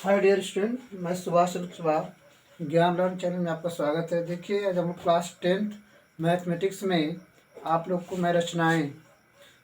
Hi dear student, मैं सुभाष चंद्र कुशवाहा ज्ञान learn channel में आपका स्वागत है। देखिए, आज हम क्लास 10th मैथमेटिक्स में आप लोग को मैं रचनाएं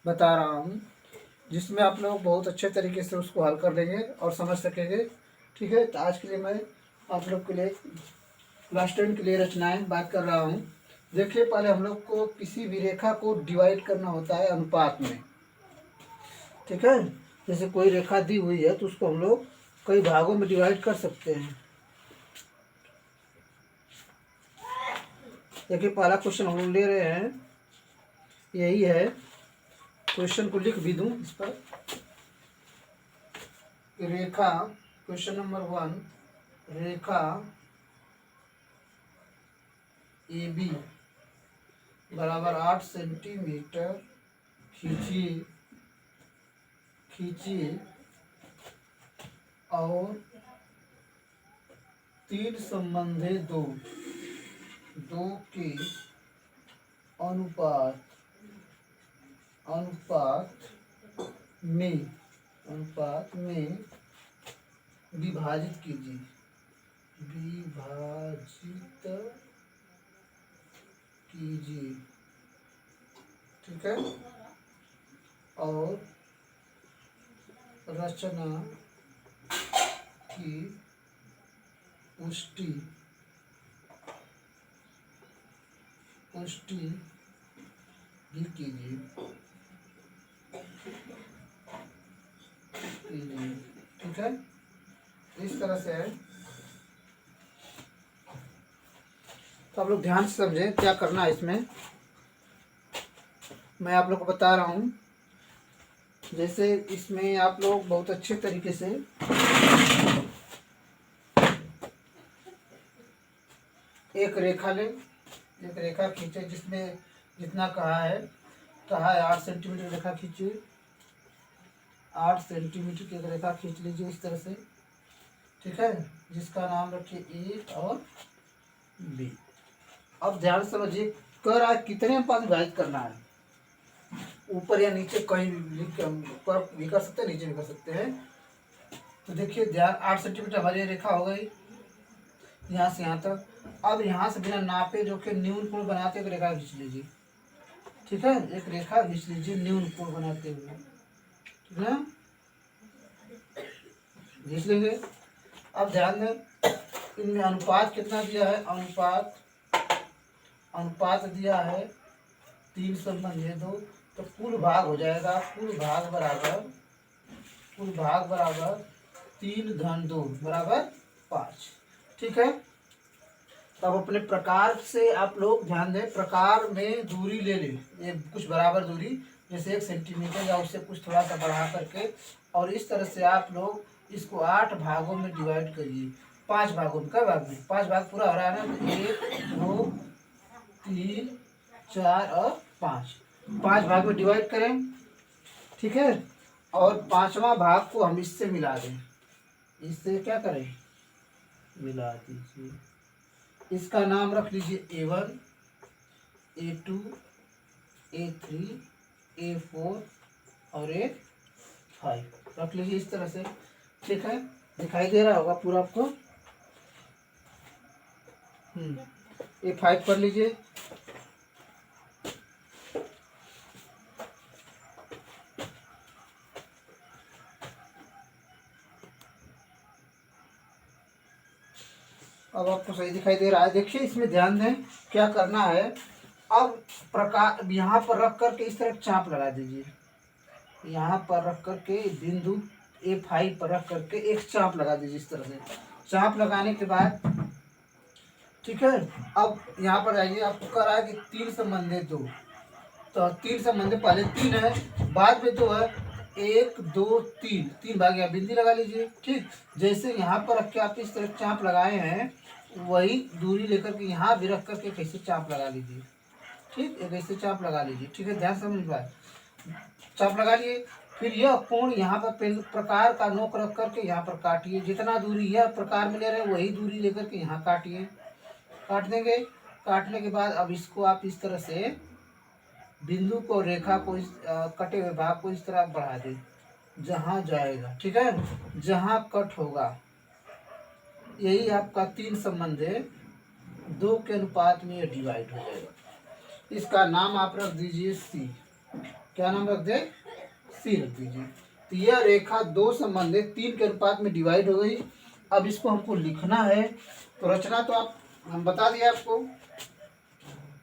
बता रहा हूं, जिसमें आप लोग बहुत अच्छे तरीके से उसको हल कर लेंगे और समझ सकेंगे। ठीक है, तो आज के लिए मैं आप लोग के लिए क्लास 10 के लिए रचनाएं बात कर रहा हूँ। देखिए, पहले हम लोग को किसी भी रेखा को डिवाइड करना होता है अनुपात में। ठीक है, जैसे कोई रेखा दी हुई है तो उसको हम लोग कई भागों में डिवाइड कर सकते हैं। देखिए, पहला क्वेश्चन हम लोग ले रहे हैं, यही है। क्वेश्चन को लिख भी दूं इस पर। रेखा, क्वेश्चन नंबर 1, रेखा ए बी बराबर 8 सेंटीमीटर खींचिए और तीन संबंधी दो के अनुपात में विभाजित कीजिए। ठीक है, और रचना की पुष्टि भी कीजिए। ठीक है, इस तरह से है। तो आप लोग ध्यान से समझें क्या करना है इसमें। मैं आप लोग को बता रहा हूँ। जैसे इसमें आप लोग बहुत अच्छे तरीके से एक रेखा लें, एक रेखा खींचे जिसमें जितना कहा है 8 सेंटीमीटर रेखा खींचिए। 8 सेंटीमीटर की एक रेखा खींच लीजिए इस तरह से। ठीक है, जिसका नाम रखिए ए और बी। अब ध्यान से समझिए, कर आज कितने अनुपात विभाजित करना है। ऊपर या नीचे कहीं ऊपर भी कर सकते हैं, नीचे भी कर सकते हैं। तो देखिए ध्यान, 8 सेंटीमीटर हमारी रेखा हो गई यहाँ से यहाँ तक। अब यहाँ से बिना नापे जो कि न्यून कोण बनाते हुए रेखा खींच लीजिए। ठीक है, एक रेखा खींच लीजिए न्यून कोण बनाते हुए। ठीक है, खींच लेंगे। अब ध्यान दें, इनमें अनुपात कितना दिया है। अनुपात दिया है 3 संबंधी 2, तो कुल भाग हो जाएगा। कुल भाग बराबर 3 घन 2 बराबर 5। ठीक है, तब अपने प्रकार से आप लोग ध्यान दें, प्रकार में दूरी ले लें, ये कुछ बराबर दूरी, जैसे 1 सेंटीमीटर या उससे कुछ थोड़ा सा बढ़ा करके, और इस तरह से आप लोग इसको 8 भागों में डिवाइड करिए। 5 भागों में, कई भाग में, 5 भाग पूरा हो रहा है ना, 1 2 3 4 और 5 भाग में डिवाइड करें। ठीक है, और 5वां भाग को हम इससे मिला दें। इससे क्या करें, मिला दीजिए। इसका नाम रख लीजिए A1, A2, A3, A4 और A5 रख लीजिए इस तरह से। ठीक है, दिखाई दे रहा होगा पूरा आपको। A5 कर लीजिए। अब आपको सही दिखाई दे रहा है। देखिए, इसमें ध्यान दें क्या करना है। अब प्रकार यहाँ पर रख करके इस तरह चाप लगा दीजिए। यहाँ पर रख करके बिंदु A5 पर रख करके एक चाप लगा दीजिए इस तरह से। चाप लगाने के बाद, ठीक है, अब यहाँ पर आइए। आपको कह रहा है कि 3 संबंधी 2, तो 3 संबंधी पहले 3 है, बाद में 2 है। 1 2 3 भाग, यहाँ बिंदी लगा लीजिए। ठीक, जैसे यहाँ पर रख के आप इस तरह चाप लगाए हैं, वही दूरी लेकर के यहाँ भी रख करके कैसे चाप लगा लीजिए। ठीक, एक ऐसे चाप लगा लीजिए। ठीक है, ध्यान समझ पाए, चाप लगा लिए। फिर यह कोण यहाँ पर प्रकार का नोक रख करके यहाँ पर काटिए। जितना दूरी यह प्रकार में ले रहे हैं वही दूरी लेकर के यहाँ काटिए। काट देंगे। काटने के बाद अब इसको आप इस तरह से बिंदु को, रेखा को, इस कटे हुए भाग को इस तरह बढ़ा दें जहाँ जाएगा। ठीक है, जहाँ कट होगा यही आपका 3 संबंध है, 2 के अनुपात में ये डिवाइड हो जाएगा। इसका नाम आप रख दीजिए सी। क्या नाम रख दे? सी रख दीजिए। तो यह रेखा 2 संबंध है, 3 के अनुपात में डिवाइड हो गई। अब इसको हमको लिखना है, तो रचना तो आप हम बता दिए आपको।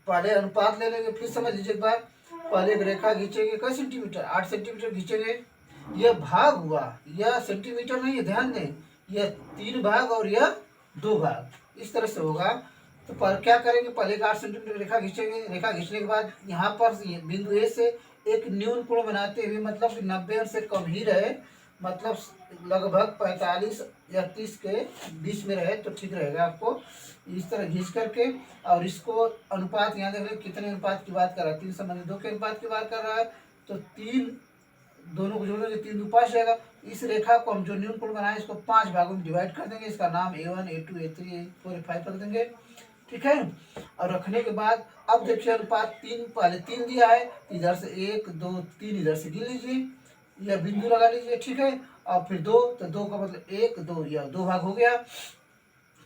पहले अनुपात ले लेंगे, फिर समझ लीजिए एक बार। पहले एक रेखा खींचेंगे, कितने सेंटीमीटर? 8 सेंटीमीटर खींचेंगे। यह भाग हुआ, यह सेंटीमीटर नहीं है, ध्यान दें। यह 3 भाग और यह 2 भाग, इस तरह से होगा। तो पर क्या करेंगे, पहले 8 सेंटीमीटर रेखा खींचेंगे। रेखा खींचने के बाद यहाँ पर बिंदु ए से एक न्यून कोण बनाते हुए, मतलब 90 अंश से कम ही रहे, मतलब लगभग 45 या 30 के बीच में रहे तो ठीक रहेगा आपको। इस तरह खींच करके, और इसको अनुपात यहाँ देख लें, कितने अनुपात की बात कर रहा है? 3 संबंधी 2 के अनुपात की बात कर रहा है, तो 3 दोनों को जोड़ेंगे, 3 2 5 जाएगा। इस रेखा को हम जो न्यून कोण बनाए, इसको 5 भागों में डिवाइड कर देंगे। इसका नाम A1 A2 A3 A4 A5 रख देंगे, ठीक है। और रखने के बाद अब देखिए अनुपात 3, पहले 3 दिया है, इधर से 1 2 3 इधर से गिन लीजिए, यह बिंदु लगा लीजिए, ठीक है। और फिर 2, तो 2 का मतलब 1 2, यह 2 भाग हो गया।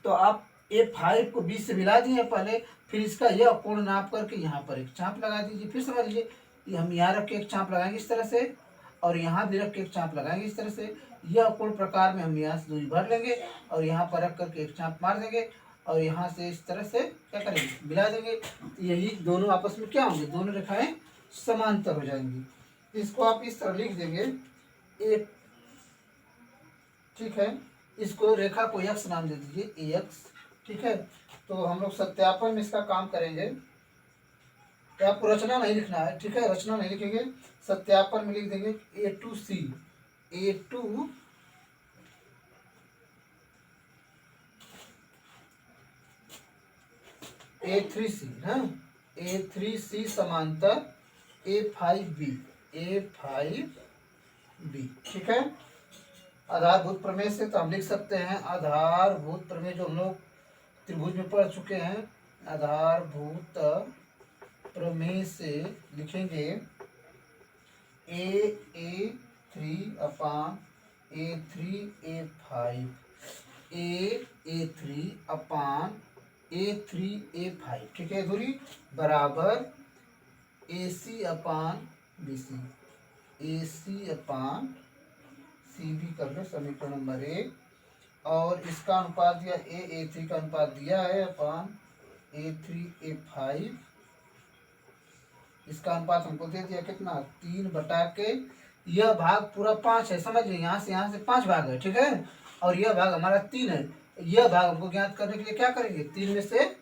तो आप A5 को 20 से मिला दिए पहले, फिर इसका यह कोण नाप करके यहाँ पर एक चाप लगा दीजिए। फिर समझ लीजिए, ये हम यहाँ रख के एक चाप लगाएंगे इस तरह से, और यहाँ भी रख के एक चाप लगाएंगे इस तरह से। यह कोण प्रकार में हम यहाँ से दूरी भर लेंगे, और यहाँ पर रख करके एक चाप मार देंगे, और यहाँ से इस तरह से क्या करेंगे, मिला देंगे। तो यही दोनों आपस में क्या होंगे, दोनों रेखाएं समांतर हो जाएंगी। इसको आप इस तरह लिख देंगे एक, ठीक है। इसको रेखा को x नाम दे दीजिए, ax, ठीक है। तो हम लोग सत्यापन में इसका काम करेंगे, तो आपको रचना नहीं लिखना है, ठीक है, रचना नहीं लिखेंगे, सत्यापन में लिख देंगे A2C A2 A3C, हाँ, A3C समांतर A5B A5B, ठीक है। आधारभूत प्रमेय से तो हम लिख सकते हैं, आधारभूत प्रमेय जो हम लोग त्रिभुज में पढ़ चुके हैं, आधारभूत प्रमेय से लिखेंगे A3 अपान A3 A5 A3 अपान A3 A5, ठीक है, दूरी बराबर AC अपान BC AC अपान CB कर लो, समीकरण नंबर 1। और इसका अनुपात दिया A3 का अनुपात दिया है अपान A3 A5, इसका अनुपात हमको दे दिया कितना, 3 बटा के, यह भाग पूरा 5 है, समझ लीजिए, यहाँ से 5 भाग है, ठीक है। और यह भाग हमारा 3 है। यह भाग हमको ज्ञात करने के लिए क्या करेंगे, 3 में से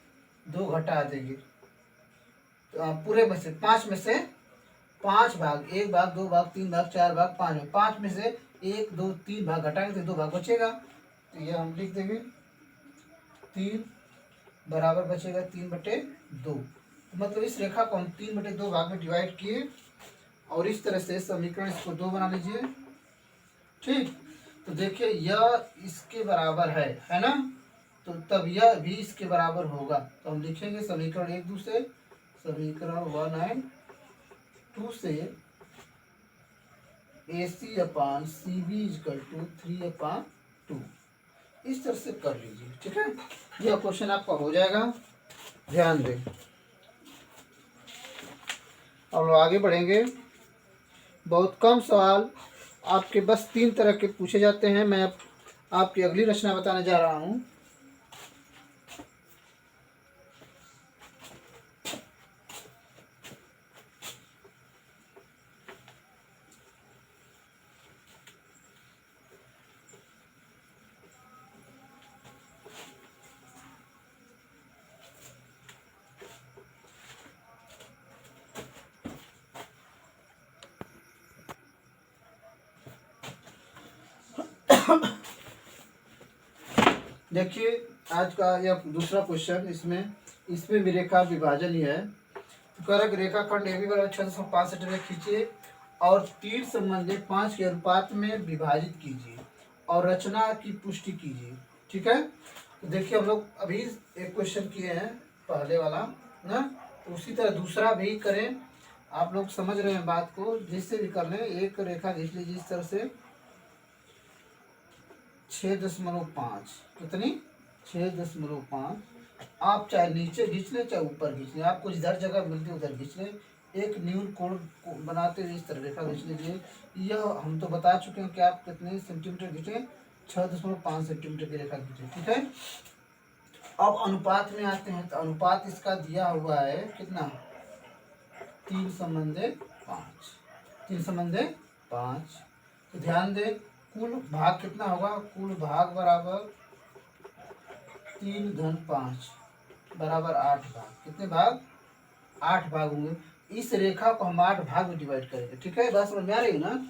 2 घटा देंगे, तो पूरे में से 5 में से 5 भाग, 1 भाग 2 भाग 3 भाग 4 भाग 5 भाग, 5 में से 1 2 3 भाग घटाएंगे तो 2 भाग बचेगा। तो यह हम लिख देंगे 3 बराबर बचेगा 3/2। मतलब इस रेखा को हम 3/2 भाग में डिवाइड किए, और इस तरह से समीकरण इसको 2 बना लीजिए, ठीक। तो देखिए यह इसके बराबर है ना, तो तब यह भी इसके बराबर होगा। तो हम लिखेंगे समीकरण 1 2 से, समीकरण 1 एंड 2 से AC upon CB is equal to 3/2, इस तरह से कर लीजिए, ठीक है। यह क्वेश्चन आपका हो जाएगा, ध्यान दें। अब आगे बढ़ेंगे। बहुत कम सवाल आपके बस 3 तरह के पूछे जाते हैं। मैं आपकी अगली रचना बताने जा रहा हूँ। देखिए आज का यह दूसरा क्वेश्चन, इसमें भी रेखा विभाजन ही है। करक रेखाखंड AB बराबर 6.5 सेंटीमीटर खींचिए और तीर संबंधी 5 के अनुपात में विभाजित कीजिए और रचना की पुष्टि कीजिए, ठीक है। तो देखिए हम लोग अभी एक क्वेश्चन किए हैं पहले वाला ना, तो उसी तरह दूसरा भी करें। आप लोग समझ रहे हैं बात को, जिससे भी कर लें। एक रेखा खींच लीजिए इस तरह से 6.5, कितनी 6.5। आप चाहे नीचे खींच लें चाहे ऊपर खींच लें, आपको जिधर जगह मिलती है उधर खींच लें। एक न्यून कोण बनाते हुए इस तरह रेखा खींच लीजिए। यह हम तो बता चुके हैं कि आप कितने सेंटीमीटर खींचे, 6.5 सेंटीमीटर की रेखा खींचे। ठीक है, अब अनुपात में आते हैं। तो अनुपात इसका दिया हुआ है कितना, 3:5। 3:5। तो ध्यान दें, कुल भाग कितना होगा, कुल भाग बराबर 3 घन 5 बराबर 8 भाग। कितने भाग, 8 भाग होंगे। इस रेखा को हम 8 भाग में डिवाइड करेंगे। ठीक है, बात समझ में आ रही है ना।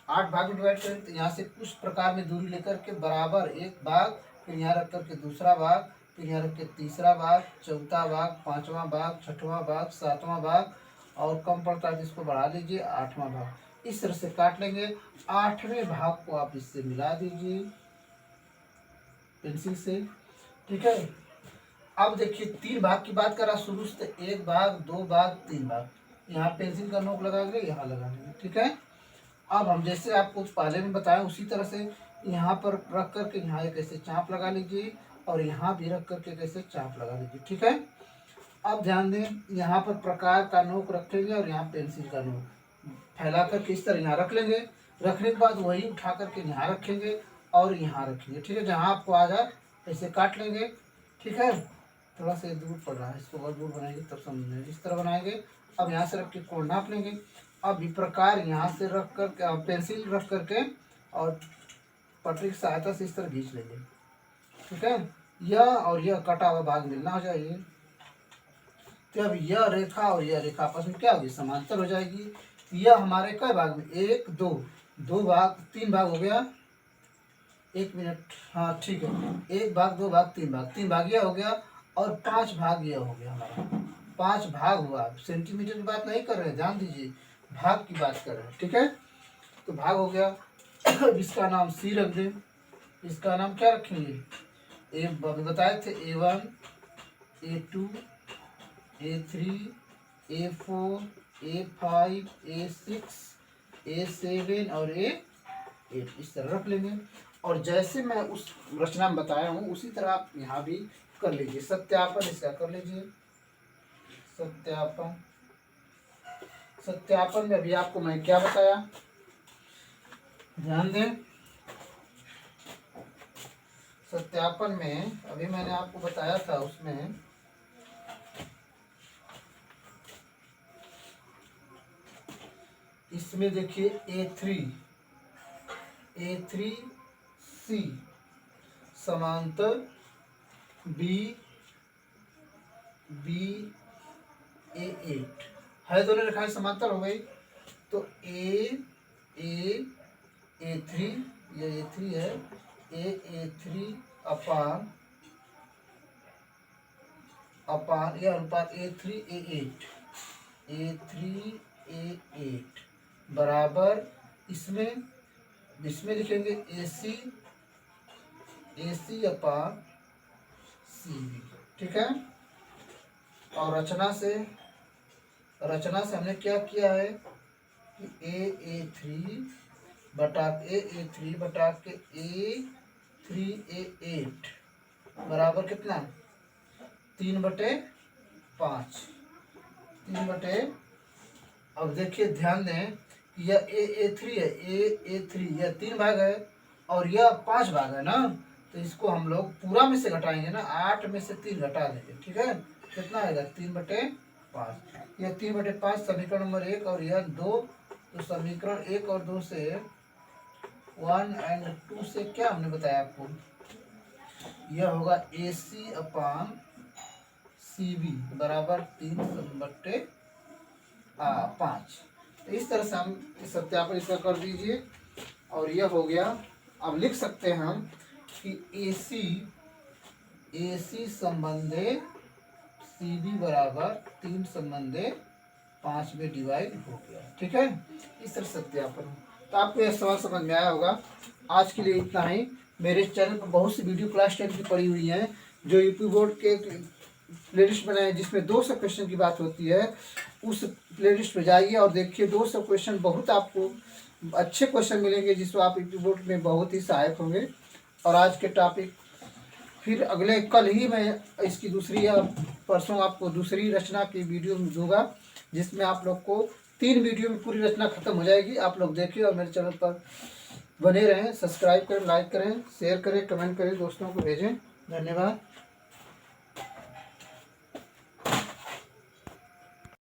8 भाग में डिवाइड करेंगे तो यहाँ से कुछ प्रकार में दूरी लेकर के बराबर एक भाग, फिर यहाँ रख करके दूसरा भाग, फिर यहाँ रख के तीसरा भाग, चौथा भाग, पांचवा भाग, छठवां भाग, सातवां भाग, और कम पड़ता है जिसको बढ़ा लीजिए 8वां भाग। इस तरह से काट लेंगे। 8वें भाग को आप इससे मिला दीजिए पेंसिल से। ठीक है, अब देखिए 3 भाग की बात करा शुरू से, 1 भाग, 2 भाग, 3 भाग। यहाँ पेंसिल का नोक लगाएंगे, यहाँ लगा लेंगे। ठीक है, अब हम जैसे आपको पहले में बताया उसी तरह से यहाँ पर रख करके यहाँ एक ऐसे चाप लगा लीजिए, और यहाँ भी रख करके कैसे चाप लगा लीजिए। ठीक है, अब ध्यान दें, यहाँ पर प्रकार का नोक रखेंगे और यहाँ पेंसिल का नोक फैला करके इस तरह यहाँ रख लेंगे। रखने के बाद वही उठा करके यहाँ रखेंगे और यहाँ रखेंगे। ठीक है, जहाँ आपको आ जाए ऐसे काट लेंगे। ठीक है, थोड़ा सा दूर पड़ रहा है, इसको और दूर बनाएंगे तब समझेंगे। इस तरह बनाएंगे। अब यहाँ से रख के कोण नाप लेंगे। अब इस प्रकार यहाँ से रख कर पेंसिल रख करके और पटरी की सहायता से इस तरह खींच लेंगे। ठीक है, यह और यह कटा हुआ भाग मिलना चाहिए। तो अब यह रेखा और यह रेखा आपस में क्या होगी, समांतर हो जाएगी। यह हमारे कई भाग में, 1 2 2 भाग, 3 भाग हो गया। 1 मिनट, हाँ ठीक है, 1 भाग, 2 भाग, 3 भाग, 3 भाग यह हो गया, और 5 भाग यह हो गया हमारा। 5 भाग हुआ। सेंटीमीटर की बात नहीं कर रहे हैं, ध्यान दीजिए, भाग की बात कर रहे हैं। ठीक है, तो भाग हो गया। इसका नाम सी रख दें। इसका नाम क्या रखेंगे, ए बताए थे, A1 A2 A3 A4 A5 A6 A7 और A8 इस तरह रख लेंगे। और जैसे मैं उस रचना में बताया हूँ उसी तरह आप यहाँ भी कर लीजिए। सत्यापन इसका कर लीजिए। सत्यापन, सत्यापन में अभी आपको मैं क्या बताया, ध्यान दें। सत्यापन में अभी मैंने आपको बताया था, उसमें इसमें देखिए A3C समांतर A8 है, दोनों रेखाएं समांतर हो गई। तो A3, ये A3 है, A3 अपान यह अनुपात A3 A8 बराबर, इसमें लिखेंगे AC अपान CB। ठीक है, और रचना से हमने क्या किया है कि A3 बटा के A3A8 बराबर कितना, 3/5। अब देखिए ध्यान दें, यह A3 है, A3 यह 3 भाग है और यह 5 भाग है ना। तो इसको हम लोग पूरा में से घटाएंगे ना, 8 में से 3 घटा देंगे। ठीक है, कितना आएगा, 3/5। यह 3/5 समीकरण नंबर 1 और यह 2। तो समीकरण 1 और 2 से 1 और 2 से क्या हमने बताया आपको, यह होगा AC अपान CB बराबर 3/5। तो इस तरह से हम सत्यापन इसका कर दीजिए और यह हो गया। अब लिख सकते हैं हम कि AC संबंधे CB बराबर 3/5 में डिवाइड हो गया। ठीक है, इस तरह सत्यापन। तो आपको यह सवाल समझ में आया होगा। आज के लिए इतना ही। मेरे चैनल पर बहुत सी वीडियो क्लास 10 की पड़ी हुई हैं जो यूपी बोर्ड के प्लेलिस्ट बनाए जिसमें 200 क्वेश्चन की बात होती है। उस प्लेलिस्ट में जाइए और देखिए 200 क्वेश्चन, बहुत आपको अच्छे क्वेश्चन मिलेंगे जिसको आप यूपी बोर्ड में बहुत ही सहायक होंगे। और आज के टॉपिक फिर अगले कल ही मैं इसकी दूसरी या परसों आपको दूसरी रचना की वीडियो दूंगा, जिसमें आप लोग को 3 वीडियो में पूरी रचना खत्म हो जाएगी। आप लोग देखिए और मेरे चैनल पर बने रहें, सब्सक्राइब करें, लाइक करें, शेयर करें, कमेंट करें, दोस्तों को भेजें। धन्यवाद।